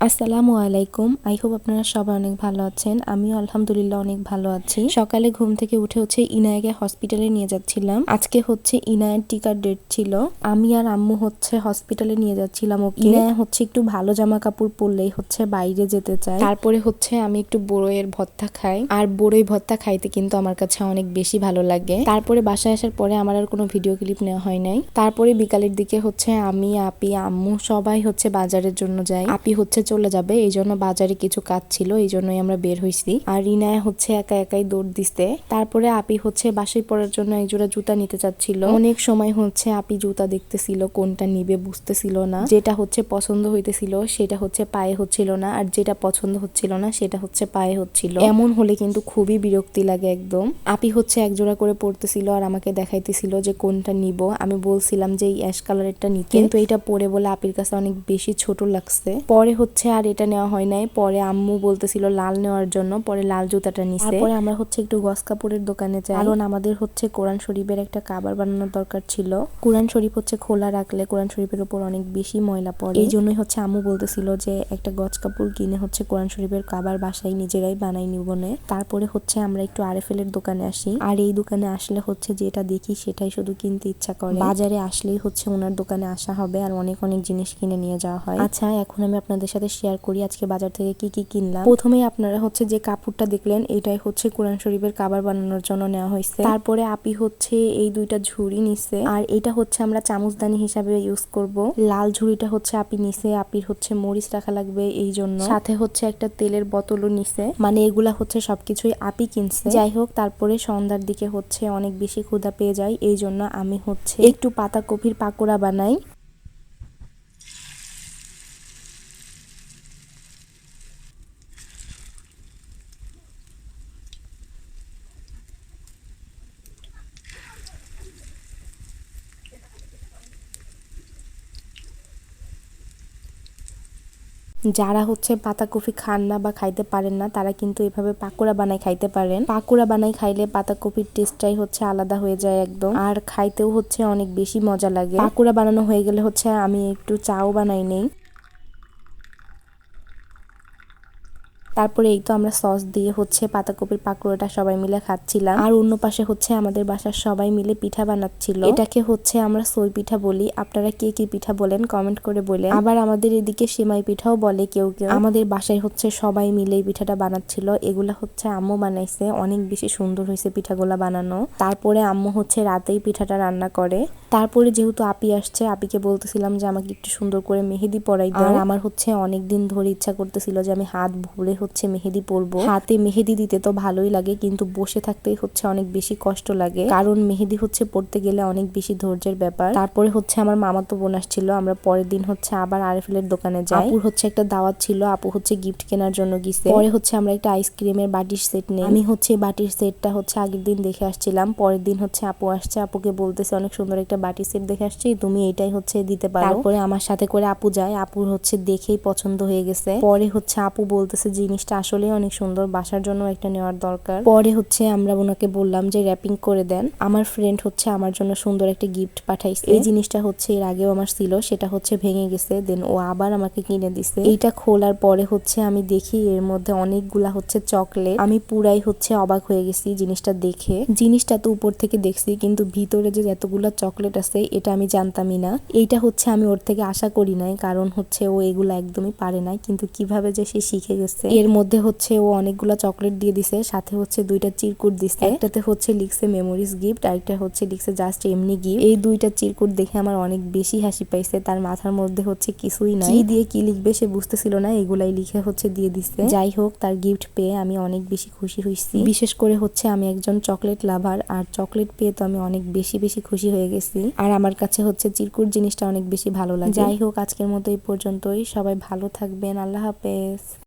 আসসালামু আলাইকুম। I hope আপনারা সবাই অনেক ভালো আছেন। আমিও আলহামদুলিল্লাহ অনেক ভালো আছি। সকালে ঘুম থেকে উঠে ইনায়াকে হসপিটালে নিয়ে যাচ্ছিলাম। আজকে ইনায়ের টিকার ডেট ছিল। আমি আর আম্মু হসপিটালে নিয়ে যাচ্ছিলাম ওকে। ইনায়া একটু ভালো জামা কাপড় পরলেই বাইরে যেতে চায়। তারপরে আমি একটু বড়ইয়ের ভর্তা খাই, আর বড়ই ভর্তা খাইতে কিন্তু আমার কাছে অনেক বেশি ভালো লাগে। তারপরে বাসায় আসার পরে আমার আর কোনো ভিডিও ক্লিপ নেওয়া হয় নাই। তারপরে বিকালের দিকে আমি, আপি, আম্মু সবাই বাজারের জন্য যাই। আপি চলে যাবে, এই জন্য বাজারে কিছু কাজ ছিল, এই জন্যই আমরা বের হইছি। আর রিনায়া একা একাই দৌড় দিচ্ছে। তারপরে আপি বাসায় পড়ার জন্য এক জোড়া জুতা নিতে চাচ্ছিল। অনেক সময় আপি জুতা দেখতেছিল, কোনটা নিবে বুঝতেছিল না। যেটা পছন্দ হইতেছিল সেটা পায়ে হচ্ছিল না, আর যেটা পছন্দ হচ্ছিল না সেটা পায়ে হচ্ছিল। এমন হলে কিন্তু খুবই বিরক্তি লাগে একদম। আপি এক জোড়া করে পড়তেছিল আর আমাকে দেখাইতেছিল যে কোনটা নিব। আমি বলছিলাম যে এই অ্যাশ কালারেরটা নিতে, কিন্তু এটা পরে বলে আপির কাছে অনেক বেশি ছোট লাগছে। পরে আর এটা নেওয়া হয় নাই। পরে আম্মু বলতেছিল লাল নেওয়ার জন্য, পরে লাল জুতাটা নিছে। তারপরে আমরা একটু গস কাপড়ের দোকানে যাই, কারণ আমাদের কোরআন শরীফের একটা কাবার বানানোর দরকার ছিল। কোরআন শরীফ খোলা রাখলে কোরআন শরীফের উপর অনেক বেশি ময়লা পড়ে। এই জন্যই আম্মু বলতেছিল যে একটা গজ কাপড় কিনে কোরআন শরীফের কাবার বাসায় নিজেরাই বানাই নিব না। তারপরে আমরা একটু আরএফএল এর দোকানে আসি, আর এই দোকানে আসলে যেটা দেখি সেটাই শুধু কিনতে ইচ্ছা করে। বাজারে আসলেই ওনার দোকানে আসা হবে আর অনেক অনেক জিনিস কিনে নিয়ে যাওয়া হয়। আচ্ছা, এখন আমি আপনাদের সাথে শেয়ার করি আজকে বাজার থেকে কি কি কিনলাম। প্রথমেই আপনারা যে কাপড়টা দেখলেন, এটাই কোরআন শরীফের কাবার বানানোর জন্য নেওয়া হয়েছে। তারপরে আপি এই দুইটা ঝুড়ি নিছে, আর এটা আমরা চামচদানি হিসাবে ইউজ করব। লাল ঝুড়িটা আপি নিছে, আপির মরিচ রাখা লাগবে এই জন্য। সাথে একটা তেলের বোতলও নিছে, মানে এগুলা সবকিছুই আপি কিনছে। যাই হোক, তারপরে সন্ধ্যার দিকে অনেক বেশি ক্ষুধা পেয়ে যায়, এই জন্য আমি একটু পাতাকপির পাকোড়া বানাই। যারা পাতাকপি খান না বা খাইতে পারেন না, তারা কিন্তু এভাবে পাকোড়া বানাই খাইতে পারেন। পাকোড়া বানাই খাইলে পাতাকপির টেস্টটাই আলাদা হয়ে যায় একদম, আর খাইতেও অনেক বেশি মজা লাগে। পাকোড়া বানানো হয়ে গেলে আমি একটু চাও বানাই নেই। তারপরে এই তো আমরা সস দিয়ে পাতাকপির পাকোড়াটা সবাই মিলে খাচ্ছিলাম। আর অন্য পাশে আমাদের বাসার সবাই মিলে পিঠা বানাচ্ছিল। এটাকে আমরা সই পিঠা বলি। আপনারা কে কি পিঠা বলেন কমেন্ট করে বলেন। আবার আমাদের এদিকে সেমাই পিঠাও বলে কেউ কেউ। আমাদের বাসায় সবাই মিলে এই পিঠাটা বানাচ্ছিল। এগুলা আম্মু বানাইছে, অনেক বেশি সুন্দর হয়েছে পিঠাগুলা বানানো। তারপরে আম্মু রাতেই পিঠাটা রান্না করে। তারপরে যেহেতু আপি আসছে, আপিকে বলতেছিলাম যে আমাকে একটু সুন্দর করে মেহেদি পরাই দাও। আর আমার অনেক দিন ধরে ইচ্ছা করতেছিল যে আমি হাত ভরে মেহেদি পরবো। হাতে মেহেদি দিতে তো ভালোই লাগে, কিন্তু বসে থাকতেই অনেক বেশি কষ্ট লাগে, কারণ মেহেদি পড়তে গেলে অনেক বেশি ধৈর্যের ব্যাপার। তারপরে আমার মামাতো বোন আসছিল। আমরা পরের দিন আবার আরএফএল এর দোকানে যাই। আপুর একটা দাওয়াত ছিল, আপু গিফট কেনার জন্য গিয়েছে। পরে আমরা একটা আইসক্রিমের বাটির সেট নেই। আমি বাটির সেটটা আগের দিন দেখে আসছিলাম। পরের দিন আপু আসছে, আপুকে বলতেছে অনেক সুন্দর একটা বাটির সেট দেখে আসছি, তুমি এটাই দিতে পারো। তারপরে আমার সাথে করে আপু যায়। আপুর দেখেই পছন্দ হয়ে গেছে। পরে আপু বলতেছে জিনিসটা আসলে অনেক সুন্দর, বাসার জন্য একটা নেওয়ার দরকার। পরে আমরা ওনাকে বললাম যে র্যাপিং করে দেন। আমার ফ্রেন্ড আমার জন্য সুন্দর একটা গিফট পাঠাইছে। এই জিনিসটা এর আগেও আমার ছিল, সেটা ভেঙে গেছে, দেন ও আবার আমাকে কিনে দিছে। এইটা খোলার পরে আমি দেখি এর মধ্যে অনেকগুলা চকলেট। আমি পুরাই অবাক হয়ে গেছি জিনিসটা দেখে। জিনিসটা তো উপর থেকে দেখছি, কিন্তু ভিতরে যে এতগুলা চকলেট আছে এটা আমি জানতামই না। এইটা আমি ওর থেকে আশা করি নাই, কারণ ও এগুলা একদমই পারে না, কিন্তু কিভাবে যে সে শিখে গেছে। এর মধ্যে ও অনেকগুলা চকলেট দিয়ে দিছে, সাথে দুইটা চিরকুট দিছে। একটাতে লিখছে মেমোরিজ গিফট, আরেকটা লিখছে জাস্ট এমনি গিফট। এই দুইটা চিরকুট দেখে আমার অনেক বেশি হাসি পাইছে। তার মাথার মধ্যে কিছুই নাই, কি দিয়ে কি লিখবে সে বুঝতেছিল না, এগুলাই লিখে দিয়ে দিছে। যাই হোক, তার গিফট পেয়ে আমি অনেক বেশি খুশি হয়েছি। বিশেষ করে আমি একজন চকলেট লাভার, আর চকলেট পেয়ে তো আমি অনেক বেশি বেশি খুশি হয়ে গেছি। আর আমার কাছে চিরকুট জিনিসটা অনেক বেশি ভালো লাগে। যাই হোক, আজকের মতো এই পর্যন্তই। সবাই ভালো থাকবেন। আল্লাহ হাফেজ।